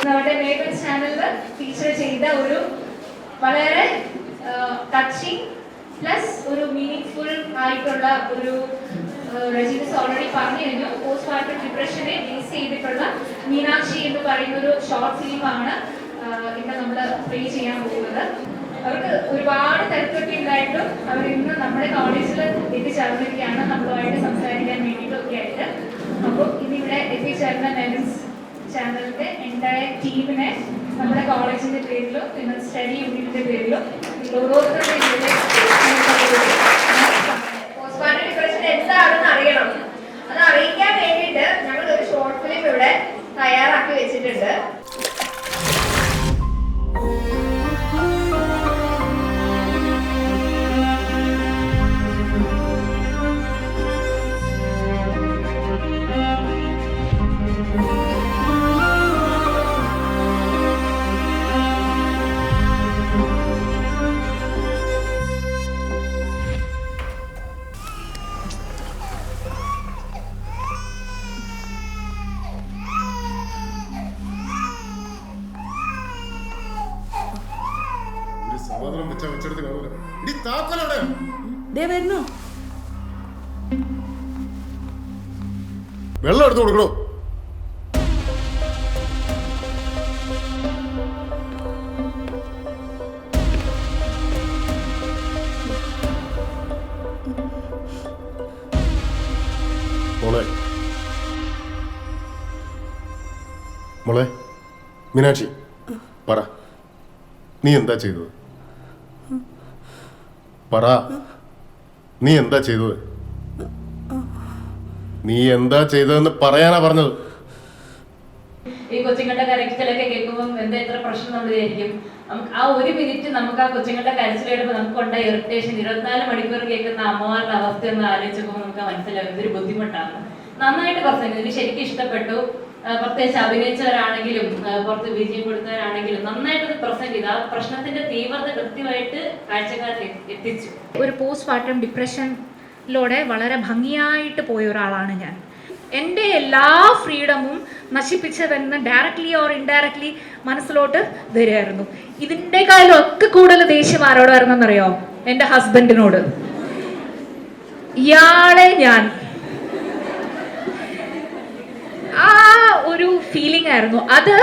നമ്മുടെ മേബിൾ ചാനലിൽ ഫീച്ചർ ചെയ്ത ഒരു വളരെ ടച്ചിങ് പ്ലസ് ഒരു മീനിങ്ഫുൾ ആയിട്ടുള്ള ഒരു രജിനസ് ഓൾറെഡി പറഞ്ഞു കഴിഞ്ഞു. പോസ്റ്റ് പാർട്ടം ഡിപ്രഷനെ ബേസ് ചെയ്തിട്ടുള്ള മീനാക്ഷി എന്ന് പറയുന്ന ഒരു ഷോർട്ട് ഫിലിമാണ് ഇന്ന് നമ്മൾ പ്ലേ ചെയ്യാൻ പോകുന്നത്. അവർക്ക് ഒരുപാട് തിരക്കൊക്കെ ഉണ്ടായിട്ടും അവർ ഇന്ന് നമ്മുടെ കോളേജിൽ എത്തിച്ചേർന്നിരിക്കുകയാണ് നമ്മളുമായിട്ട് സംസാരിക്കാൻ വേണ്ടിയിട്ടൊക്കെ ആയിട്ട്. അപ്പോൾ ഇന്നിവിടെ എത്തിച്ചേർന്ന മെൻസ് ചാനലിന്റെ എൻറ്റയർ ടീമിനെ നമ്മുടെ കോളേജിന്റെ പേരിലും പിന്നെ സ്റ്റഡി യൂണിറ്റിന്റെ പേരിലും ഓരോരുത്തരുടെ പോസ്റ്റ്മോർട്ടം ഡിപ്രഷൻ എന്താണെന്ന് അറിയണം. അത് അറിയിക്കാൻ വേണ്ടിയിട്ട് ഞങ്ങൾ ഒരു ഷോർട്ട് ഫിലിം ഇവിടെ തയ്യാറാക്കി വെച്ചിട്ടുണ്ട്. വെള്ളം എടുത്തു കൊടുക്കണോ? മോളെ മോളെ മീനാക്ഷി പറ, നീ എന്താ ചെയ്തത്? പറ, നീ എന്താ ചെയ്തത്? നീ എന്താ ചെയ്തതെന്ന് പറയാനാ പറഞ്ഞത്. ഈ കൊച്ചുങ്ങളുടെ കരച്ചിലൊക്കെ കേൾക്കുമ്പോൾ എന്താ ഇത്ര പ്രശ്നം നമ്മൾ വിചാരിക്കും. നമുക്ക് ആ ഒരു മിനിറ്റ് നമുക്ക് ആ കൊച്ചുങ്ങളുടെ കരച്ചിൽ കേൾക്കുമ്പോൾ നമുക്കുണ്ട ഇറിറ്റേഷൻ 24 മണിക്കൂർ കേൾക്കുന്ന അമ്മമാരുടെ അവസ്ഥ ഒന്ന് ആലോചിച്ചപ്പോൾ നമുക്ക് മനസ്സിലാവും ഇതൊരു ബുദ്ധിമുട്ടാണ്. നന്നായിട്ട് പ്രസംഗം, എനിക്ക് ശരിക്കും ഇഷ്ടപ്പെട്ടു. പ്രത്യേകിച്ച് അഭിനയിച്ചവരാണെങ്കിലും പുറത്ത് വിജയം കൊടുത്തവരാണെങ്കിലും നന്നായിട്ട് പ്രസന്റ് ചെയ്ത് ആ പ്രശ്നത്തിന്റെ തീവ്രത കൃത്യമായിട്ട് കാഴ്ചക്കാരിൽ എത്തിച്ചു. ഒരു പോസ്റ്റ് പാർട്ടം ഡിപ്രഷനിലൂടെ വളരെ ഭംഗിയായിട്ട് പോയ ഒരാളാണ് ഞാൻ. എൻ്റെ എല്ലാ ഫ്രീഡമും നശിപ്പിച്ചതെന്ന് ഡയറക്ട്ലി ഓർ ഇൻഡയറക്ട്ലി മനസ്സിലോട്ട് വരികയായിരുന്നു. ഇതിൻ്റെക്കാളും ഒക്കെ കൂടുതൽ ദേഷ്യം ആരോട് വരുന്നറിയോ? എൻ്റെ ഹസ്ബൻഡിനോട്. ഇയാളെ ഞാൻ ആ ഒരു ഫീലിംഗ് ആയിരുന്നു. അത്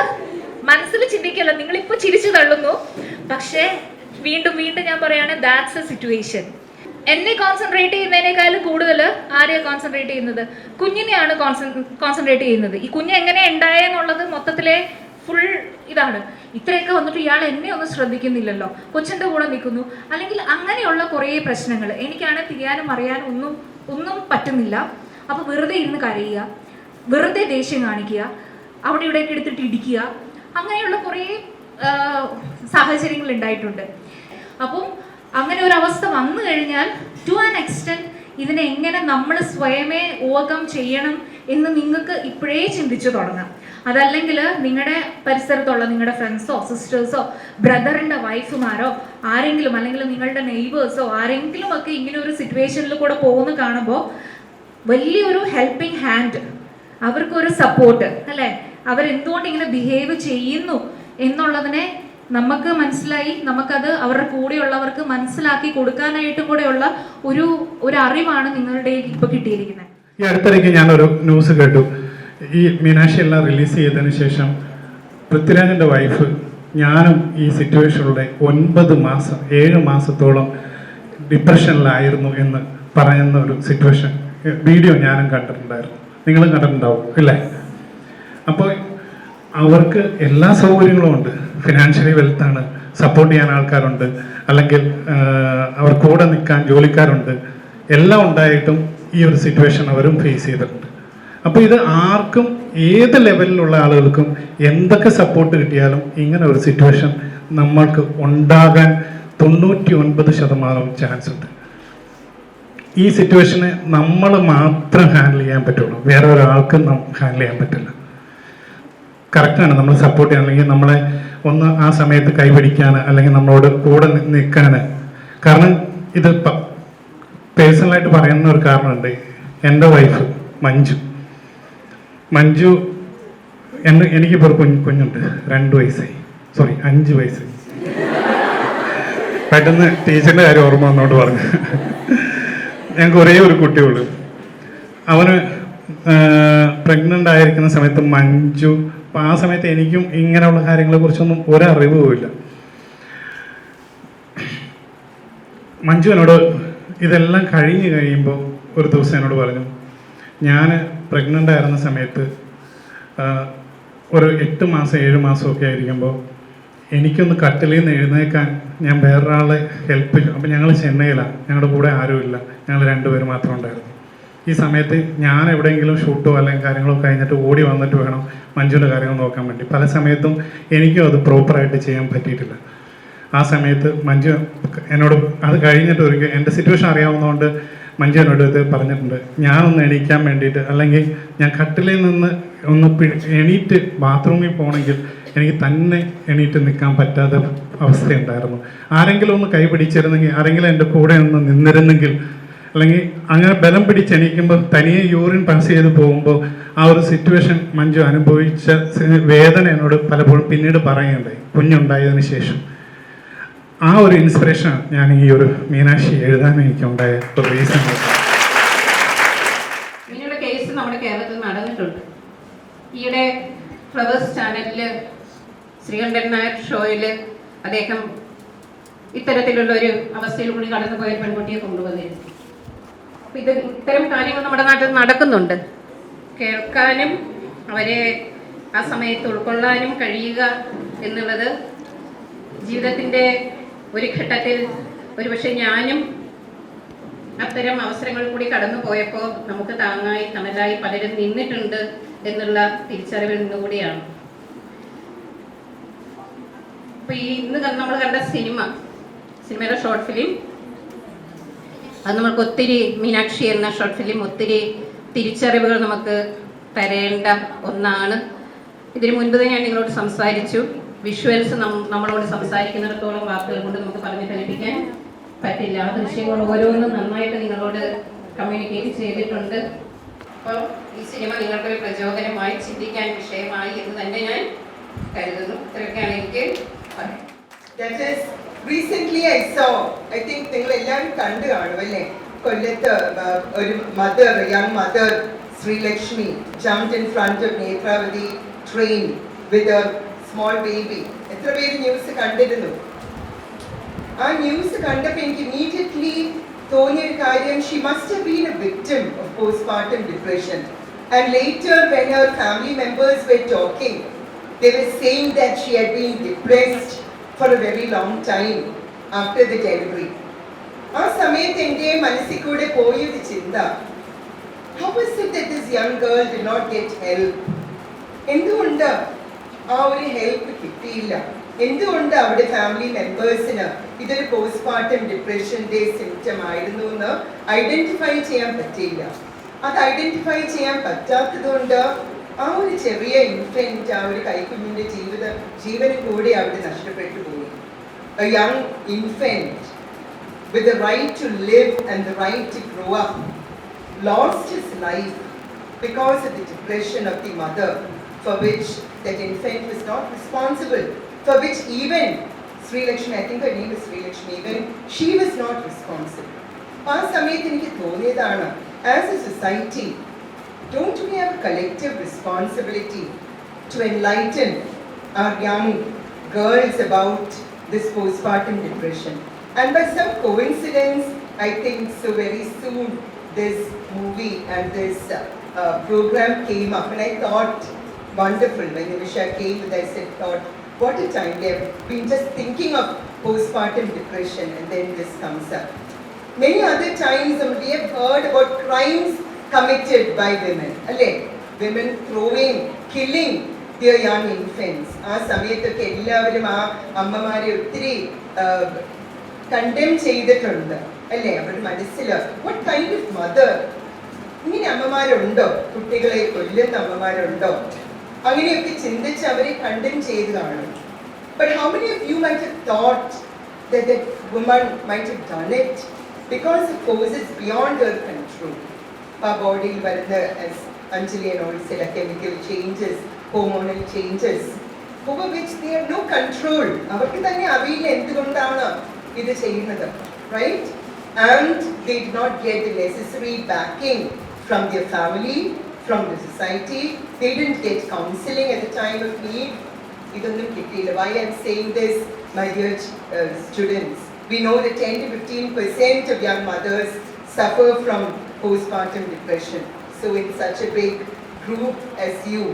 മനസ്സിൽ ചിന്തിക്കല്ല, നിങ്ങളിപ്പോൾ ചിരിച്ചു തള്ളുന്നു, പക്ഷേ വീണ്ടും വീണ്ടും ഞാൻ പറയാണ്, ദാറ്റ്സ് എ സിറ്റുവേഷൻ. എന്നെ കോൺസെൻട്രേറ്റ് ചെയ്യുന്നതിനേക്കാളും കൂടുതൽ ആരെയാണ് കോൺസെൻട്രേറ്റ് ചെയ്യുന്നത്? കുഞ്ഞിനെയാണ് കോൺസെൻട്രേറ്റ് ചെയ്യുന്നത്. ഈ കുഞ്ഞ് എങ്ങനെ ഉണ്ടായെന്നുള്ളത് മൊത്തത്തിലെ ഫുൾ ഇതാണ്. ഇത്രയൊക്കെ വന്നിട്ട് ഇയാൾ എന്നെ ഒന്നും ശ്രദ്ധിക്കുന്നില്ലല്ലോ, കൊച്ചിൻ്റെ കൂടെ നിൽക്കുന്നു, അല്ലെങ്കിൽ അങ്ങനെയുള്ള കുറേ പ്രശ്നങ്ങൾ. എനിക്കാണെങ്കിൽ തിരിയാനും അറിയാനും ഒന്നും പറ്റുന്നില്ല. അപ്പോൾ വെറുതെ ഇരുന്ന് കരയുക, വെറുതെ ദേഷ്യം കാണിക്കുക, അവിടെ ഇവിടെയൊക്കെ എടുത്തിട്ട് ഇടിക്കുക, അങ്ങനെയുള്ള കുറേ സാഹചര്യങ്ങൾ ഉണ്ടായിട്ടുണ്ട്. അപ്പം അങ്ങനെ ഒരു അവസ്ഥ വന്നു കഴിഞ്ഞാൽ ടു ആൻ എക്സ്റ്റെൻറ്റ് ഇതിനെ എങ്ങനെ നമ്മൾ സ്വയമേ ഓവർകം ചെയ്യണം എന്ന് നിങ്ങൾക്ക് ഇപ്പോഴേ ചിന്തിച്ചു തുടങ്ങാം. അതല്ലെങ്കിൽ നിങ്ങളുടെ പരിസരത്തുള്ള നിങ്ങളുടെ ഫ്രണ്ട്സോ സിസ്റ്റേഴ്സോ ബ്രദറിൻ്റെ വൈഫുമാരോ ആരെങ്കിലും, അല്ലെങ്കിൽ നിങ്ങളുടെ നെയ്ബേഴ്സോ ആരെങ്കിലും ഒക്കെ ഇങ്ങനെ ഒരു സിറ്റുവേഷനിൽ കൂടെ പോകുന്ന കാണുമ്പോൾ വലിയൊരു ഹെൽപ്പിംഗ് ഹാൻഡ്, അവർക്കൊരു സപ്പോർട്ട്, അല്ലേ? അവരെന്തുകൊണ്ട് ഇങ്ങനെ ബിഹേവ് ചെയ്യുന്നു എന്നുള്ളതിനെ നമുക്ക് മനസ്സിലായി, നമുക്കത് അവരുടെ കൂടെയുള്ളവർക്ക് മനസ്സിലാക്കി കൊടുക്കാനായിട്ടും കൂടെയുള്ള ഒരു അറിവാണ് നിങ്ങളുടെ ഇപ്പൊ കിട്ടിയിരിക്കുന്നത്. ഈ അടുത്തിടയ്ക്ക് ഞാനൊരു ന്യൂസ് കേട്ടു. ഈ മീനാക്ഷി എല്ലാം റിലീസ് ചെയ്തതിന് ശേഷം പൃഥ്വിരാജിൻ്റെ വൈഫ് ഞാനും ഈ സിറ്റുവേഷനിലൂടെ 7 മാസത്തോളം ഡിപ്രഷനിലായിരുന്നു എന്ന് പറയുന്ന ഒരു സിറ്റുവേഷൻ വീഡിയോ ഞാനും കണ്ടിട്ടുണ്ടായിരുന്നു. നിങ്ങളും കണ്ടിട്ടുണ്ടാവും ഇല്ലേ? അപ്പോൾ അവർക്ക് എല്ലാ സൗകര്യങ്ങളും ഉണ്ട്, ഫിനാൻഷ്യലി വെൽത്താണ്, സപ്പോർട്ട് ചെയ്യാൻ ആൾക്കാരുണ്ട്, അല്ലെങ്കിൽ അവർ കൂടെ നിൽക്കാൻ ജോലിക്കാരുണ്ട്, എല്ലാം ഉണ്ടായിട്ടും ഈ ഒരു സിറ്റുവേഷൻ അവരും ഫേസ് ചെയ്തിട്ടുണ്ട്. അപ്പോൾ ഇത് ആർക്കും ഏത് ലെവലിലുള്ള ആളുകൾക്കും എന്തൊക്കെ സപ്പോർട്ട് കിട്ടിയാലും ഇങ്ങനെ ഒരു സിറ്റുവേഷൻ നമ്മൾക്ക് ഉണ്ടാകാൻ 99% ചാൻസ് ഉണ്ട്. ഈ സിറ്റുവേഷനെ നമ്മൾ മാത്രം ഹാൻഡിൽ ചെയ്യാൻ പറ്റുള്ളൂ, വേറെ ഒരാൾക്കും ഹാൻഡിൽ ചെയ്യാൻ പറ്റില്ല. കറക്റ്റാണ്, നമ്മൾ സപ്പോർട്ട് ചെയ്യാൻ, അല്ലെങ്കിൽ നമ്മളെ ഒന്ന് ആ സമയത്ത് കൈപിടിക്കാൻ, അല്ലെങ്കിൽ നമ്മളോട് കൂടെ നിൽക്കാൻ. കാരണം ഇത് പേഴ്സണലായിട്ട് പറയുന്ന ഒരു കാരണമുണ്ട്. എൻ്റെ വൈഫ് മഞ്ജു എനിക്കിപ്പോൾ ഒരു കുഞ്ഞുണ്ട്, 2 വയസ്സായി, 5 വയസ്സായി. പെട്ടെന്ന് ടീച്ചറിൻ്റെ കാര്യം ഓർമ്മ വന്നോട്ട് പറഞ്ഞു. ഞങ്ങൾക്ക് ഒരേ ഒരു കുട്ടിയുള്ളൂ. അവന് പ്രഗ്നൻ്റ് ആയിരിക്കുന്ന സമയത്ത് മഞ്ജു, അപ്പം ആ സമയത്ത് എനിക്കും ഇങ്ങനെയുള്ള കാര്യങ്ങളെ കുറിച്ചൊന്നും ഒരറിവുമില്ല. മഞ്ജു എന്നോട് ഇതെല്ലാം കഴിഞ്ഞ് കഴിയുമ്പോൾ ഒരു ദിവസം എന്നോട് പറഞ്ഞു, ഞാൻ പ്രഗ്നൻ്റ് ആയിരുന്ന സമയത്ത് ഒരു 8 മാസം 7 മാസമൊക്കെ ആയിരിക്കുമ്പോൾ എനിക്കൊന്ന് കട്ടിലിൽ നിന്ന് എഴുന്നേക്കാൻ ഞാൻ വേറൊരാളെ ഹെൽപ്പ് ചെയ്യും. അപ്പം ഞങ്ങൾ ചെന്നൈയിലാണ്, ഞങ്ങളുടെ കൂടെ ആരുമില്ല, ഞങ്ങൾ 2 പേര് മാത്രം ഉണ്ടായിരുന്നു. ഈ സമയത്ത് ഞാൻ എവിടെയെങ്കിലും ഷൂട്ടോ അല്ലെങ്കിൽ കാര്യങ്ങളോ കഴിഞ്ഞിട്ട് ഓടി വന്നിട്ട് വേണം മഞ്ജുവിൻ്റെ കാര്യങ്ങൾ നോക്കാൻ വേണ്ടി. പല സമയത്തും എനിക്കും അത് പ്രോപ്പറായിട്ട് ചെയ്യാൻ പറ്റിയിട്ടില്ല. ആ സമയത്ത് മഞ്ജു എന്നോട് അത് കഴിഞ്ഞിട്ട് ഒരിക്കൽ എൻ്റെ സിറ്റുവേഷൻ അറിയാവുന്നതുകൊണ്ട് മഞ്ജു എന്നോട് ഇത് പറഞ്ഞിട്ടുണ്ട്, ഞാനൊന്ന് എണീക്കാൻ വേണ്ടിയിട്ട്, അല്ലെങ്കിൽ ഞാൻ കട്ടിലിൽ നിന്ന് ഒന്ന് എണീറ്റ് ബാത്റൂമിൽ പോകണമെങ്കിൽ എനിക്ക് തന്നെ എണീറ്റ് നിൽക്കാൻ പറ്റാത്ത അവസ്ഥയുണ്ടായിരുന്നു. ആരെങ്കിലും ഒന്ന് കൈ പിടിച്ചിരുന്നെങ്കിൽ, ആരെങ്കിലും എൻ്റെ കൂടെ ഒന്ന് നിന്നിരുന്നെങ്കിൽ, അല്ലെങ്കിൽ അങ്ങനെ ബലം പിടിച്ചെണീക്കുമ്പോൾ തനിയെ യൂറിൻ പാസ് ചെയ്ത് പോകുമ്പോൾ ആ ഒരു സിറ്റുവേഷൻ മഞ്ജു അനുഭവിച്ച വേദന എന്നോട് പലപ്പോഴും പിന്നീട് പറയുകയുണ്ടായി കുഞ്ഞുണ്ടായതിനു ശേഷം. ആ ഒരു ഇൻസ്പിറേഷൻ ഞാൻ ഈ ഒരു മീനാക്ഷി എഴുതാൻ എനിക്കുണ്ടായ ഒരു റീസൺ. ഇങ്ങനെയുള്ള കേസ് നമ്മുടെ കേരളത്തിൽ നടന്നിട്ടുണ്ട്. ഈയിടെ ഫ്ലവേഴ്സ് ചാനലിൽ ശ്രീകണ്ഠൻ നായർ ഷോയിൽ അദ്ദേഹം ഇത്തരത്തിലുള്ള ഒരു അവസ്ഥയിൽ കൂടി കടന്നു പോയ പെൺകുട്ടിയെ കൊണ്ടുവന്നിരുന്നു. അപ്പം ഇത്തരം കാര്യങ്ങൾ നമ്മുടെ നാട്ടിൽ നടക്കുന്നുണ്ട്. കേൾക്കാനും അവരെ ആ സമയത്ത് ഉൾക്കൊള്ളാനും കഴിയുക എന്നുള്ളത് ജീവിതത്തിൻ്റെ ഒരു ഘട്ടത്തിൽ ഒരുപക്ഷെ ഞാനും അത്തരം അവസരങ്ങൾ കൂടി കടന്നു പോയപ്പോൾ നമുക്ക് താങ്ങായി തണലായി പലരും നിന്നിട്ടുണ്ട് എന്നുള്ള തിരിച്ചറിവിൽ നിന്നുകൂടിയാണ്. അപ്പോൾ ഈ ഇന്ന് നമ്മൾ കണ്ട സിനിമയുടെ ഷോർട്ട് ഫിലിം, അത് നമുക്ക് ഒത്തിരി, മീനാക്ഷി എന്ന ഷോർട്ട് ഫിലിം ഒത്തിരി തിരിച്ചറിവുകൾ നമുക്ക് തരേണ്ട ഒന്നാണ്. ഇതിനു മുൻപ് തന്നെ ഞാൻ നിങ്ങളോട് സംസാരിച്ചു. വിഷ്വൽസ് നമ്മളോട് സംസാരിക്കുന്നിടത്തോളം വാക്കുകൾ കൊണ്ട് നമുക്ക് പറഞ്ഞു ഫലിപ്പിക്കാൻ പറ്റില്ല. ആ ദൃശ്യങ്ങൾ ഓരോന്നും നന്നായിട്ട് നിങ്ങളോട് കമ്മ്യൂണിക്കേറ്റ് ചെയ്തിട്ടുണ്ട്. അപ്പോൾ ഈ സിനിമ നിങ്ങൾക്കൊരു പ്രചോദനമായി, ചിന്തിക്കാൻ വിഷയമായി എന്ന് തന്നെ ഞാൻ കരുതുന്നു. ഇത്രയൊക്കെയാണ് എനിക്ക് പറയാം. Recently I saw, I think നിങ്ങൾ എല്ലാവരും കണ്ടു കാണും അല്ലേ, കൊല്ലത്ത് ഒരു mother, a young mother, Srilakshmi, jumped in front of Netravati train with a small baby. എത്ര പേര് ന്യൂസ് കണ്ടിരുന്നു? ആ ന്യൂസ് കണ്ടപ്പോൾ എനിക്ക് immediately തോന്നിയ ഒരു കാര്യം, she must have been a victim of postpartum depression. And later when her family members were talking, they were saying that she had been depressed for a very long time after the delivery. ആ സമയത്ത് എൻ്റെ മനസ്സിൽ കൂടെ പോയൊരു ചിന്ത, how was it that this young girl did not get help? എന്തുകൊണ്ട് ആ ഒരു ഹെൽപ്പ് കിട്ടിയില്ല? എന്തുകൊണ്ട് അവിടെ ഫാമിലി മെമ്പേഴ്സിന് ഇതൊരു പോസ്റ്റ്മോർട്ടം ഡിപ്രഷന്റെ സിംറ്റം ആയിരുന്നു എന്ന് ഐഡന്റിഫൈ ചെയ്യാൻ പറ്റിയില്ല? അത് ഐഡന്റിഫൈ ചെയ്യാൻ പറ്റാത്തത് കൊണ്ട് ആ ഒരു ചെറിയ ഇൻഫന്റ്, ആ ഒരു കൈക്കുഞ്ഞിന്റെ ജീവനും കൂടി അവിടെ നഷ്ടപ്പെട്ടു പോയി. A young infant with the right to live and the right to grow up lost his life because of the depression of the mother, for which that infant was not responsible, for which even Srilakshmi, I think her name is Srilakshmi, even she was not responsible. ആ സമയത്ത് എനിക്ക് തോന്നിയതാണ്, as a society, don't we have a collective responsibility to enlighten our young girls about this postpartum depression? And by some coincidence, I think so very soon this movie and this program came up, and I thought, wonderful. When Nimisha came, I said, thought, what a time. We have been just thinking of postpartum depression, and then this comes up. Many other times we have heard about crimes committed by women. Women throwing, killing their young infants. ആ സമയത്തൊക്കെ എല്ലാവരും ആ അമ്മമാരെ ഒത്തിരി കണ്ടം ചെയ്തിട്ടുണ്ട് അല്ലേ? അവരുടെ മനസ്സിൽ what kind of mother, ഇങ്ങനെ അമ്മമാരുണ്ടോ? കുട്ടികളെ കൊല്ലുന്ന അമ്മമാരുണ്ടോ? അങ്ങനെയൊക്കെ ചിന്തിച്ച് അവരെ കണ്ടം ചെയ്ത് കാണും. But how many of you might have thought that that woman might have done it because of causes beyond her control? Our body വരുന്ന, as Anjali and all said, chemical changes hormonal changes over which they have no control. അവർക്ക് തന്നെ അറിയില്ല എന്തുകൊണ്ടാണ് ഇത് ചെയ്യുന്നത്, right? And they did not get the necessary backing from their family, from the society. They didn't get counseling at the time of need. ഇതൊന്നും കിട്ടിയില്ല. Why I'm saying this, my dear students? We know that 10 to 15% of young mothers suffer from postpartum depression. So in such a big group as you,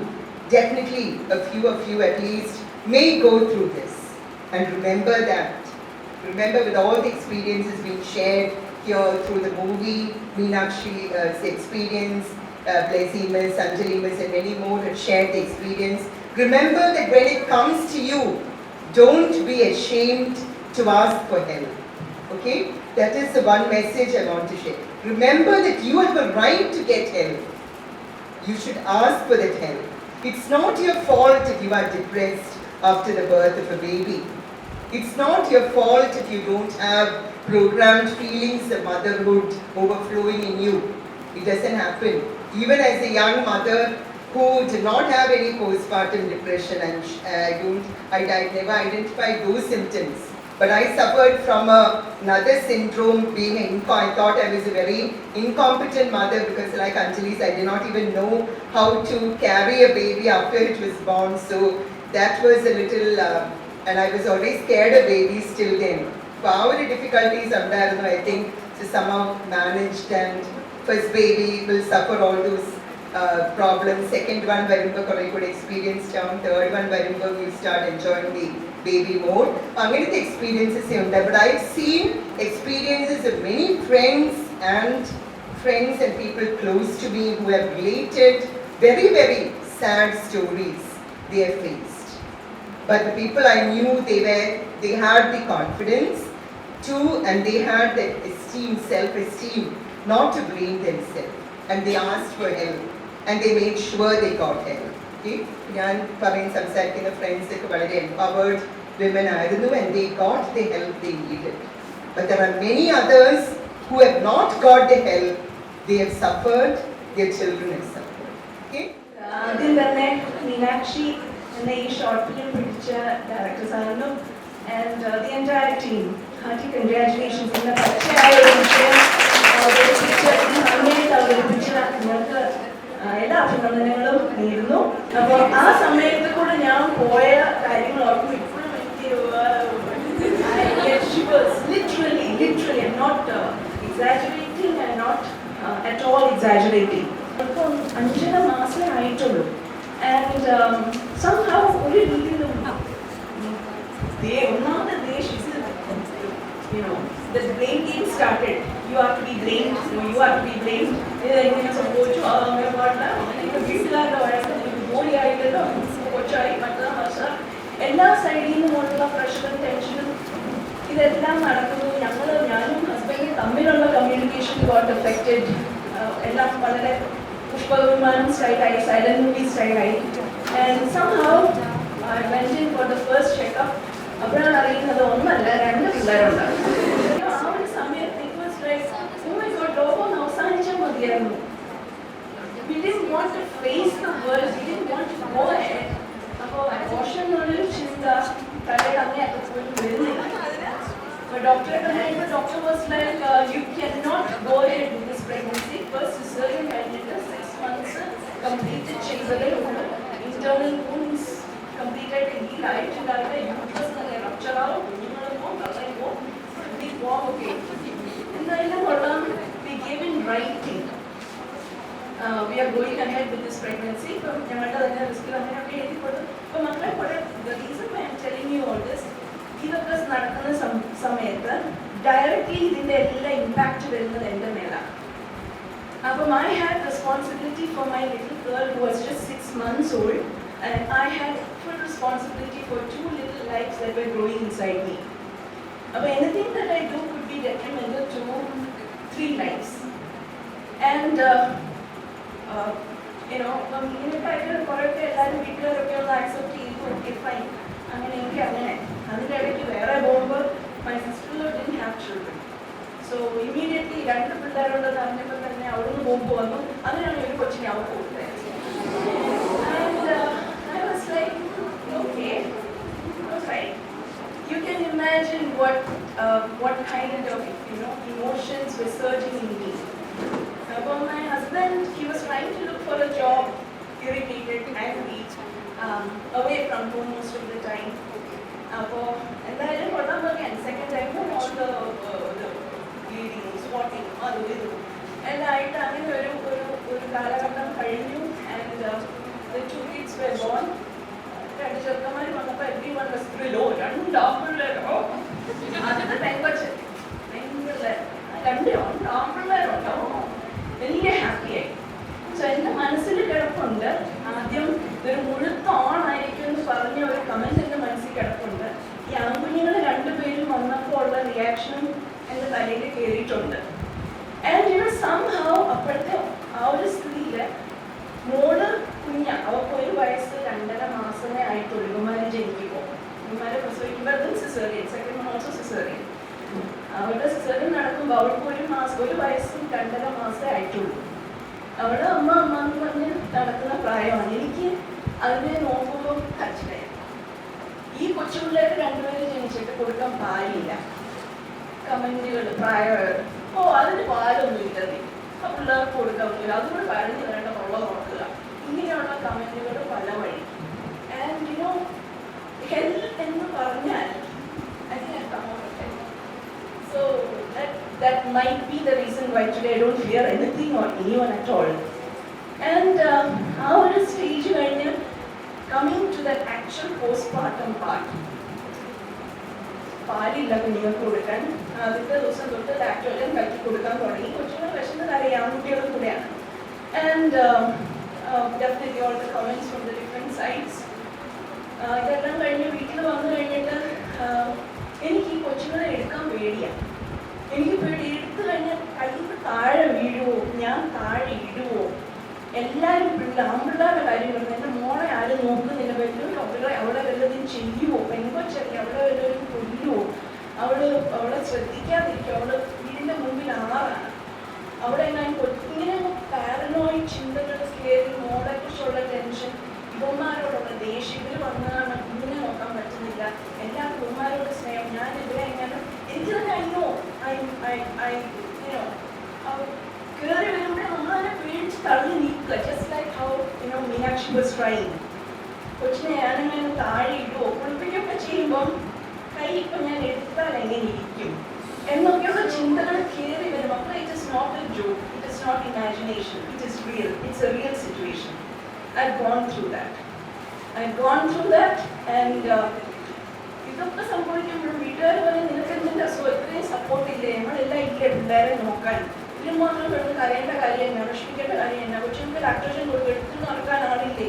definitely a few of you at least may go through this. And remember that. Remember, with all the experiences being shared here through the movie, Meenakshi's experience, Blessy Miss, Anjali Miss and many more have shared the experience. Remember that when it comes to you, don't be ashamed to ask for help. Okay? That is the one message I want to share. Remember that you have a right to get help. You should ask for that help. It's not your fault if you are depressed after the birth of a baby. It's not your fault if you don't have programmed feelings of motherhood overflowing in you. It doesn't happen. Even as a young mother who did not have any postpartum depression, and I never identified those symptoms. But I suffered from another syndrome, being I thought I was a very incompetent mother because, like Anjali's, I did not even know how to carry a baby after it was born. So that was a little, and I was always scared of babies till then. Our difficulties under, I think, so somehow managed, and first baby will suffer all those problems. Second one, varumbo kore good experience down. Third one, varumbo we start enjoying the baby more. Anganithe experiences undu. But I've seen experiences of many friends and people close to me who have related very, very sad stories they have faced. But the people I knew, they had the confidence to, and they had the esteem, self-esteem, not to blame themselves. And they asked for help. And they made sure they got help. Okay? ഞാൻ പറയുന്ന സംസാരിക്കുന്ന friends ഒക്കെ വളരെ empowered women ആയിരുന്നു, and they got the help they needed. But there are many others who have not got the help. They have suffered, their children have suffered. Okay? ആദ്യം തന്നെ മീനാക്ഷി എന്ന ഈ ഷോർട്ട് ഫിലിം പിടിച്ച director സാറിനും and the entire team hearty congratulations. എന്ന പച്ചയായ ഒരു വിഷയം നന്നായിട്ട് അവതരിപ്പിച്ച നിങ്ങൾക്ക് എല്ലാ അഭിനന്ദനങ്ങളും നേരുന്നു. അപ്പോൾ ആ സമയത്ത് കൂടെ ഞാൻ പോയ കാര്യങ്ങളൊക്കെ ഇപ്പോഴും എനിക്ക് literally I'm not exaggerating and not at all exaggerating. അപ്പം 5.5 മാസമേ ആയിട്ടുള്ളൂ. And somehow ഒരു രീതിയിലും ഒന്നാമത്തെ the blame game started. You have to be blamed. You have to be blamed. ഇങ്ങനെ സംഭവിച്ചു, അങ്ങനെ പാടില്ല, അങ്ങനെ വീട്ടുകാരുടെ വഴക്ക്, ജോലിയായില്ലല്ലോ, കൊച്ചായി, മറ്റ എല്ലാ സൈഡിൽ നിന്നുമുള്ള പ്രഷറും ടെൻഷനും ഇതെല്ലാം നടക്കുന്നു. ഞാനും ഹസ്ബൻഡും തമ്മിലുള്ള കമ്മ്യൂണിക്കേഷൻ ഗോട്ട് എഫക്റ്റഡ്. എല്ലാം വളരെ പുഷ്പവിമാനം സ്റ്റൈലായി, സൈലന്റ് മൂവി സ്റ്റൈലായി. And somehow I went in for the first checkup. അപ്പോഴാണ് അറിയുന്നത് ഒന്നല്ല 2 പിള്ളേരുണ്ടാകും. ആ ഒരു സമയത്ത് it was like, oh my God, ലോകം അവസാനിച്ചാൽ മതിയായിരുന്നു. We didn't want to face the world. We didn't want to go ahead. അപ്പോൾ abortion എന്നുള്ളൊരു ചിന്ത തലയുടെ അങ്ങേ അറ്റത്ത് വരുന്നില്ല. But doctor was like, you cannot go ahead with this pregnancy. First cesarean കഴിഞ്ഞിട്ട് 6 months completed ചെയ്തതേ ഉള്ളൂ. Internal wounds completed ഹീലായിട്ടുണ്ടാവില്ല. യൂട്രസ് തന്നെ റപ്ചർ ആവും, കുഞ്ഞുങ്ങളെപ്പോ കളയുമ്പോ okay. എന്തായാലും കൊള്ളാം. We gave in writing. We are going ahead with this pregnancy. ഇപ്പം ഞങ്ങളുടെ തന്നെ റിസ്കിൽ അങ്ങനെയൊക്കെ എഴുതിക്കൊള്ളു. ഇപ്പം മക്കളെ പോലെ the reason why I'm telling you all this, ഇതൊക്കെ നടക്കുന്ന സമയത്ത് ഡയറക്റ്റ്ലി ഇതിൻ്റെ എല്ലാ ഇമ്പാക്റ്റ് വരുന്നത് എൻ്റെ മേലാണ്. അപ്പം I had responsibility for my little girl who was just 6 months old, and I had full responsibility for 2 little lives that were growing inside me. But anything that I do could be detrimental to 3 lives. And ഇങ്ങനെയൊക്കെ കുറേയൊക്കെ എല്ലാവരും വീട്ടുകാരൊക്കെ ഒന്ന് accept ചെയ്തു, okay fine, അങ്ങനെയെങ്കിൽ അങ്ങനെ. അതിൻ്റെ ഇടയ്ക്ക് വേറെ പോകുമ്പോൾ my sister didn't have children. So immediately 2 പിള്ളേരുണ്ടെന്ന് അറിഞ്ഞപ്പോൾ തന്നെ അവിടുന്ന് പോകുമ്പോൾ വന്നു. അങ്ങനെയാണ് ഒരു കൊച്ചിനെ അവർക്ക് കൊടുത്തത്. And I what kind of, emotions were surging in me. For my husband, he was trying to look for a job, irritated, angry, away from home most of the time. എന്തായാലും കൊള്ളാൻ പറയാൻ second time all the bleeding spotting അതും ഇതും എല്ലാം ആയിട്ട് അങ്ങനെ ഒരു കാലഘട്ടം കഴിഞ്ഞു. And the 2 kids were born. 2 ചെറുക്കന്മാർ വന്നപ്പോൾ everyone was thrilled. 2 ആൺപിള്ളേരോ, ആദ്യത്തെ പെൺകൊച്ച്, പെൺപിള്ളേർ, 2 ആൺപിള്ളേരുണ്ടോ, വലിയ ഹാപ്പിയായി. സോ എൻ്റെ മനസ്സിൽ കിടപ്പുണ്ട്, ആദ്യം ഒരു മുഴുത്ത ഓണായിരിക്കും എന്ന് പറഞ്ഞ ഒരു കമൻറ്റ് എൻ്റെ മനസ്സിൽ കിടപ്പുണ്ട്. ഈ ആൺകുഞ്ഞുങ്ങൾ 2 പേരും വന്നപ്പോൾ ഉള്ള റിയാക്ഷനും എൻ്റെ തലയിൽ കയറിയിട്ടുണ്ട്. ആൻഡ് സംഹൗ അപ്പോഴത്തെ ആ ഒരു സ്ഥിതിയിൽ മോള് അവൾക്ക് 1 വയസ്സ് 2.5 മാസമേ ആയിട്ടുള്ളൂ. ഇവന്മാരെ ജനിക്കുമ്പോൾ ഇവന്മാരെ പ്രസവിക്കുമ്പോൾ അതും സിസേറിയൻ, സെക്കൻഡ് ഓൾസോ സിസേറിയൻ. അവളുടെ സിസേറിയൻ നടക്കുമ്പോൾ അവൾക്ക് 1 വയസ്സും 2.5 മാസമേ ആയിട്ടുള്ളൂ. അവള് അമ്മ അമ്മ എന്ന് പറഞ്ഞ് നടക്കുന്ന പ്രായമാണ്. എനിക്ക് അതിനെ നോക്കുമ്പോൾ കരച്ചിലായി. ഈ കൊച്ചുപിള്ളേർ 2 പേര് ജനിച്ചിട്ട് കൊടുക്കാൻ പാലില്ല. കമന്റുകൾ അതിന് പാലൊന്നും ഇല്ലതേ, ആ പിള്ളേർക്ക് കൊടുക്കാൻ പറ്റില്ല, അതുകൊണ്ട് കരഞ്ഞു വേണ്ട കൊള്ള നോക്കുക, ഇങ്ങനെയുള്ള കമന്റുകൾ പല വഴി. ആൻഡ് ഹെൽത്ത് എന്ന് പറഞ്ഞാൽ so that might be the reason why today I don't fear anything or anyone at all. And our stage കഴിഞ്ഞ് coming to that actual postpartum part, പാലില്ല കുഞ്ഞുങ്ങൾക്ക് കൊടുക്കാൻ. ആദ്യത്തെ ദിവസം തൊട്ട് ലാക്ടോജൻ കലക്കി കൊടുക്കാൻ തുടങ്ങി. കൊച്ചുങ്ങൾ വിശന്ന് കരയാൻ കുട്ടികളും കൂടെയാണ്. And definitely all the comments from the different sides. ഇതെല്ലാം കഴിഞ്ഞ് വീട്ടിൽ വന്നു കഴിഞ്ഞിട്ട് എനിക്ക് ഈ കൊച്ചുങ്ങളെ എടുക്കാൻ പേടിയാണ്. എനിക്ക് പേടി, എടുത്തു കഴിഞ്ഞാൽ കയ്യിൽ താഴെ വീഴുവോ, ഞാൻ താഴെ ഇടുവോ, എല്ലാവരും ആൺപിള്ളേരുടെ കാര്യം പറഞ്ഞു. എൻ്റെ മോളെ ആരും നോക്കുന്നില്ല, വലിയൊരു അവളെ വല്ലതും ചെയ്യുവോ, പെൺകൊച്ചല്ലേ, അവളെ വല്ലതും കൊല്ലുവോ, അവളെ ശ്രദ്ധിക്കാതിരിക്കും, അവള് വീടിൻ്റെ മുമ്പിൽ ആറാണ്, അവിടെ ഞാൻ ഇങ്ങനെ പാരനോയിഡ് ചിന്തകൾ കയറി, മോളെ കുറിച്ചുള്ള ടെൻഷൻ, ഇവന്മാരോടുള്ള ദേഷ്യം, ഇവർ വന്നതാണ് ഇങ്ങനെ നോക്കാൻ പറ്റുന്നില്ല, എല്ലാവർക്കും ഇവന്മാരോട് സ്നേഹം, ഞാൻ ഇവിടെ എങ്ങനെ എനിക്ക് തന്നെ കയറി വരുമ്പോൾ നമ്മളതിനെ പേടിച്ച് തള്ളി നീക്കുക. Just like how Meenakshi was trying. കൊച്ചിനെ ഞാനിങ്ങനെ താഴെ ഇടുവോ, കുളിപ്പിക്കുകയൊക്കെ ചെയ്യുമ്പം കൈ ഇപ്പം ഞാൻ എടുത്താൽ എങ്ങനെ ഇരിക്കും എന്നൊക്കെയുള്ള ചിന്തകൾ കയറി വരും. അപ്പോൾ it is not a joke, it is not imagination, it is real, it's a real situation. I've gone through that. And ഇതൊക്കെ സംഭവിക്കുമ്പോഴും വീട്ടുകാർ പറയും, നിനക്ക് എന്തിൻ്റെ അസുഖത്തിനെയും സപ്പോർട്ട് ഇല്ലേ, നമ്മളെല്ലാം ഇല്ലേ പിള്ളേരെ നോക്കാൻ, ഇതിന് മാത്രം കിടന്ന് കരയേണ്ട കാര്യം എന്നാ, വിഷമിക്കേണ്ട കാര്യം എന്നാ, കൊച്ചുങ്ങൾക്ക് ലാക്ടോജൻ കൊടുക്കും, എടുത്തു നടക്കാൻ ആളില്ലേ.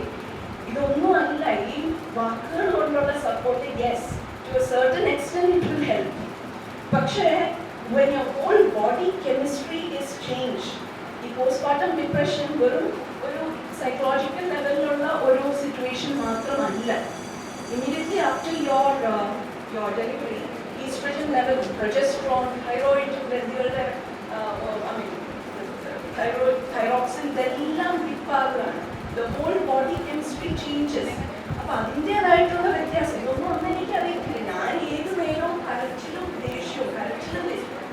ഇതൊന്നും അല്ല. ഈ വാക്കുകൾ കൊണ്ടുള്ള support, yes, to a certain extent it will help. പക്ഷേ when your whole body chemistry is changed, ഈ പോസ്റ്റ്മോർട്ടം ഡിപ്രഷൻ വെറും ഒരു സൈക്കോളജിക്കൽ ലെവലിലുള്ള ഒരു സിറ്റുവേഷൻ മാത്രമല്ല. Immediately after your delivery oestrogen level, progesterone, thyroid ഗ്രന്ഥികളുടെ തൈറോക്സിൻ ഇതെല്ലാം ഡിപ്പാകുകയാണ്. The whole body chemistry changes. അപ്പം അതിൻ്റേതായിട്ടുള്ള വ്യത്യാസം ഇതൊന്നും എനിക്കറിയത്തില്ല. ഞാൻ ഏത് നേരവും കരച്ചിലും ദേഷ്യവും,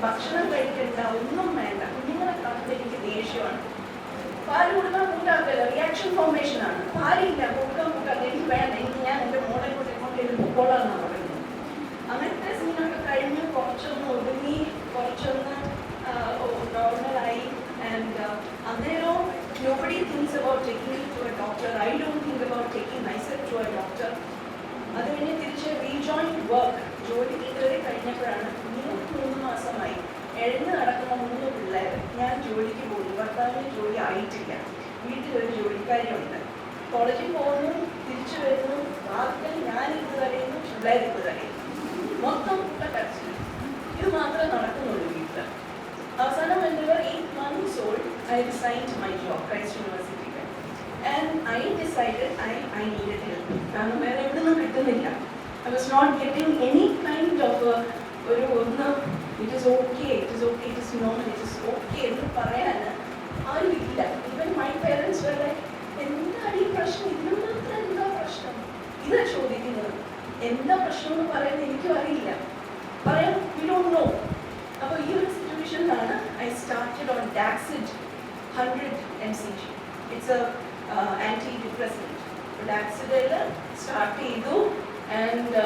ഭക്ഷണം കഴിക്കണ്ട, ഒന്നും വേണ്ട, കുഞ്ഞുങ്ങളെ കാണുമ്പോൾ എനിക്ക് ദേഷ്യമാണ്. പാല് കൊടുക്കാൻ കൂട്ടാക്കല്ല, റിയാക്ഷൻ ഫോർമേഷൻ ആണ്. പാലില്ല, കൊടുക്കാൻ കൂട്ടാക്കല്ല, എനിക്ക് വേണ്ട, എനിക്ക് ഞാൻ എൻ്റെ മോളെ കൊണ്ട് പൊക്കോളാന്നാണ് പറയുന്നത്. അങ്ങനത്തെ സീനൊക്കെ കഴിഞ്ഞ് കുറച്ചൊന്ന് ഒതുങ്ങി, കുറച്ചൊന്ന് നോർമലായി. ആൻഡ് അന്നേരം nobody thinks about taking it to a doctor. I don't think about taking myself to a doctor. അത് കഴിഞ്ഞ് തിരിച്ച് റീജോയിൻ വർക്ക്, ജോലിക്ക് കയറി കഴിഞ്ഞപ്പോഴാണ് 3 മാസമായി എഴുന്ന് നടക്കുന്ന 3 പിള്ളേർ. ഞാൻ ജോലിക്ക് പോകുന്നു, ഭർത്താവിന് ജോലി ആയിട്ടില്ല, വീട്ടിലൊരു ജോലിക്കാരിയുണ്ട്, കോളേജിൽ പോകുന്നു, തിരിച്ചു വരുന്നു, വാർത്തകൾ ഞാനിത് തടയുന്നു, പിള്ളേരിത് തടയുന്നു, മൊത്തം കരച്ചിൽ. ഇത് മാത്രമേ നടക്കുന്നുള്ളൂ വീട്ടിൽ. അവസാനം when they were 8 months old, I resigned my job, Christ University. And I decided I needed help. കാരണം വേറെ എവിടുന്നും കിട്ടുന്നില്ല. I was not getting any kind of it is okay, it is normal, it is okay എന്ന് പറയാൻ ആരും ഇല്ല. Even my parents were like, എന്താണ് ഈ പ്രശ്നം, ഇതിന് മാത്രം എന്താ പ്രശ്നം, ഇതാ ചോദിക്കുന്നത്. എന്താ പ്രശ്നം എന്ന് പറയാൻ എനിക്കും അറിയില്ല. പറയാൻ don't know. അപ്പോൾ ഈ ഒരു സിറ്റുവേഷനിലാണ് I started on Daxid 100 mcg. It's an antidepressant. ഡാക്സിഡിൽ സ്റ്റാർട്ട് ചെയ്തു and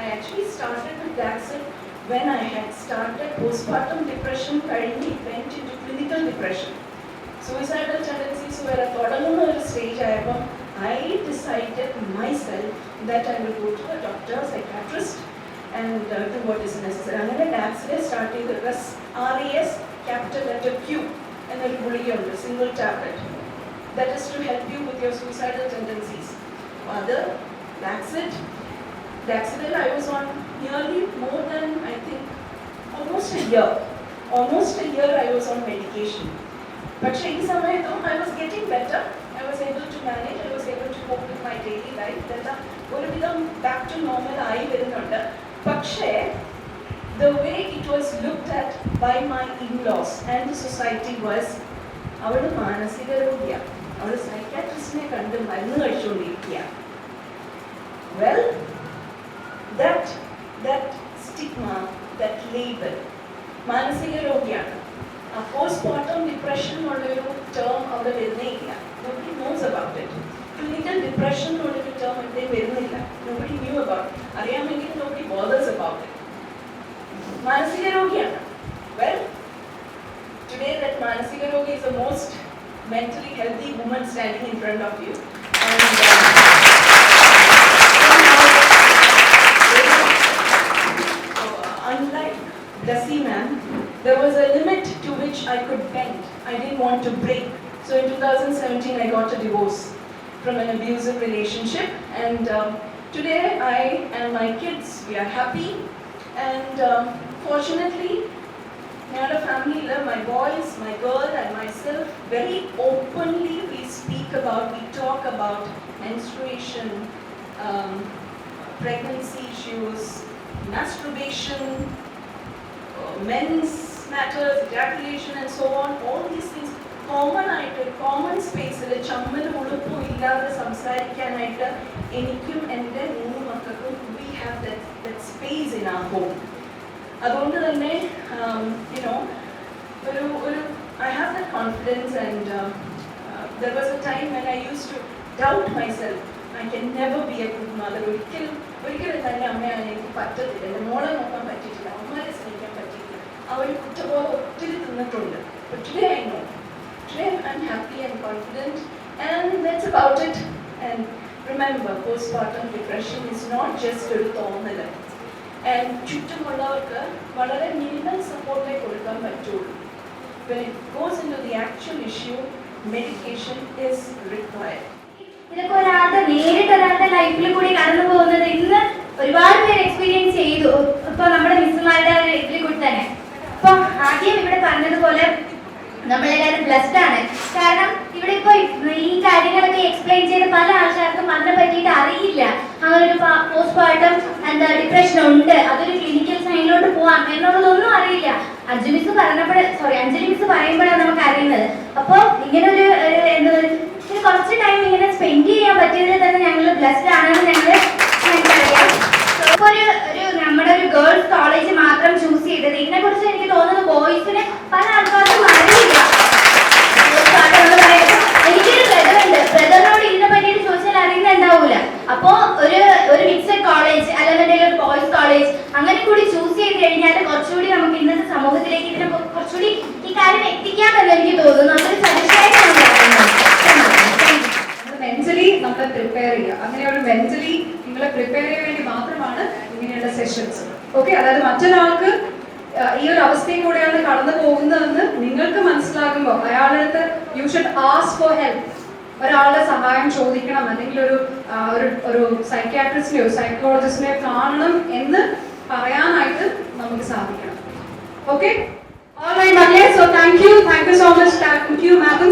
I actually started with Daxid when I had started postpartum depression കഴിഞ്ഞ് went into clinical depression. Suicidal tendencies were തുടങ്ങുന്ന ഒരു stage ആയപ്പോൾ I decided myself that I will go to a doctor, psychiatrist and do what is necessary. അങ്ങനെ ഡാക്സിലെ start ചെയ്ത് RES capital letter Q എന്നൊരു ഗുളികയുണ്ട്, single tablet, that is to help you with your suicidal tendencies. അത് Daxidil I was on nearly more than I think almost a year. I was on medication. But in some way though I was getting better. I was able to manage. I was able to cope with my daily life. Then ഒരു വിധം back to normal ആയി വരുന്നുണ്ട്. പക്ഷേ the way it was looked at by my in-laws and the society was അവൾ മാനസിക രോഗിയാണ്, അവൾ സൈക്കാട്രിസ്റ്റിനെ കണ്ട് മരുന്ന് കഴിച്ചുകൊണ്ടിരിക്കുകയാണ്. Well, that stigma, that label, മാനസിക രോഗിയാണ്. ആ postpartum depression എന്നുള്ളൊരു ടേം അവിടെ വരുന്നേ ഇല്ല. Nobody knows about it. Clinical depression എന്നുള്ളൊരു ടേം ഇവിടെ വരുന്നില്ല. Nobody knew about it. അറിയാമെങ്കിൽ nobody bothers about it. മാനസിക രോഗിയാണ്. Well, today that മാനസിക രോഗി is the most mentally healthy woman standing in front of you. And unlike Desi ma'am, there was a limit to which I could bend. I didn't want to break. So in 2017, I got a divorce from an abusive relationship. And today, I and my kids, we are happy. And fortunately, we had a family, my boys, my girl and myself, very openly we talk about menstruation, pregnancy issues, masturbation, men's matters, ejaculation and so on. All these things common space il chammal uluppu illada samsarikanayitte enikkum ende moonu makkakkum we have that space in our home. Adondu thanne I have that confidence and there was a time when I used to doubt myself. I can never be a good mother. ഒരിക്കലും തന്നെ അമ്മയാണ് എനിക്ക് പറ്റത്തില്ല, എൻ്റെ മോളെ നോക്കാൻ പറ്റിയിട്ടില്ല, അമ്മയെ സ്നേഹിക്കാൻ പറ്റിയിട്ടില്ല, ആ ഒരു കുറ്റബോധം ഒത്തിരി തിന്നിട്ടുണ്ട്. But today I know. Today I'm happy and confident and that's about it. And remember, postpartum depression is not just ഒരു തോന്നൽ. And ചുറ്റുമുള്ളവർക്ക് വളരെ മിനിമൽ സപ്പോർട്ടേ കൊടുക്കാൻ പറ്റുള്ളൂ. When it goes into the actual issue, medication is required. ഇതൊക്കെ നേരിട്ട് ലൈഫിൽ കൂടി കടന്നു പോകുന്നത് ഇന്ന് ഒരുപാട് പേര് എക്സ്പീരിയൻസ് ചെയ്തു. ഇപ്പൊ നമ്മുടെ മിസ്സുമാരുടെ ഇതിൽ കൂടി തന്നെ ഇപ്പൊ ആദ്യം ഇവിടെ പറഞ്ഞതുപോലെ നമ്മളെല്ലാവരും ബ്ലെസ്ഡ് ആണ്. കാരണം ഇവിടെ ഇപ്പൊ ഈ കാര്യങ്ങളൊക്കെ എക്സ്പ്ലെയിൻ ചെയ്ത് പല ആൾക്കാർക്കും അതിനെ പറ്റിയിട്ട് അറിയില്ല. അങ്ങനൊരു പോസ്റ്റ്പാർട്ടം ഡിപ്രഷൻ ഉണ്ട്, അതൊരു ക്ലിനിക്കൽ സൈനിലോട്ട് പോവാം എന്നുള്ളതൊന്നും അറിയില്ല. അഞ്ജലി മിസ് പറയുമ്പോഴാണ് നമുക്ക് അറിയുന്നത്. അപ്പോൾ ഇങ്ങനെ ഒരു കുറച്ച് ടൈം ഇങ്ങനെ സ്പെൻഡ് ചെയ്യാൻ പറ്റിയതിൽ തന്നെ ഞങ്ങൾ ബ്ലെസ്ഡ് ആണെന്ന് ഞങ്ങൾക്കറിയാം. ഇപ്പൊ നമ്മുടെ ഒരു ഗേൾസ് കോളേജ് മാത്രം ചൂസ് ചെയ്തത് ഇതിനെ കുറിച്ച് എനിക്ക് തോന്നുന്നു ബോയ്സിന് പല ആൾക്കാർക്കും അറിയില്ല. എനിക്കൊരു ബ്രദറുണ്ട്, ബ്രദറിനോട് ഇതിനെ പറ്റിയിട്ട് ചോദിച്ചാൽ അറിയുന്നുണ്ടാവൂല. അപ്പോ ഒരു മിക്സഡ് കോളേജ് അല്ലെങ്കിൽ ഒരു ബോയ്സ് കോളേജ് അങ്ങനെ കൂടി ചൂസ് ചെയ്ത് കഴിഞ്ഞാൽ കുറച്ചുകൂടി നമുക്ക് ഇന്നത്തെ സമൂഹത്തിലേക്ക് ഇതിനെ കുറച്ചുകൂടി ഈ കാര്യം എത്തിക്കാമെന്ന് എനിക്ക് തോന്നുന്നു. അതൊരു സജഷനായിട്ടാണ് മെന്റലി നമ്മളെ പ്രിപ്പയർ ചെയ്യുക. അങ്ങനെ ഒരു മെന്റലി നിങ്ങളെ പ്രിപ്പയർ ചെയ്യാൻ വേണ്ടി മാത്രമാണ് ഇങ്ങനെയുള്ള സെഷൻസ്. ഓക്കെ, അതായത് മറ്റൊരാൾക്ക് ഈ ഒരു അവസ്ഥയും കൂടെയാണ് കടന്നു പോകുന്നതെന്ന് നിങ്ങൾക്ക് മനസ്സിലാകുമ്പോൾ അയാളുടെ അടുത്ത് you should ask for help. ഒരാളുടെ സഹായം ചോദിക്കണം, അല്ലെങ്കിൽ ഒരു സൈക്യാട്രിസ്റ്റിനെയോ സൈക്കോളജിസ്റ്റിനെയോ കാണണം എന്ന് പറയാനായിട്ട് നമുക്ക് സാധിക്കണം. Okay, all right, Magle. So thank you so much. Thank you, Magle.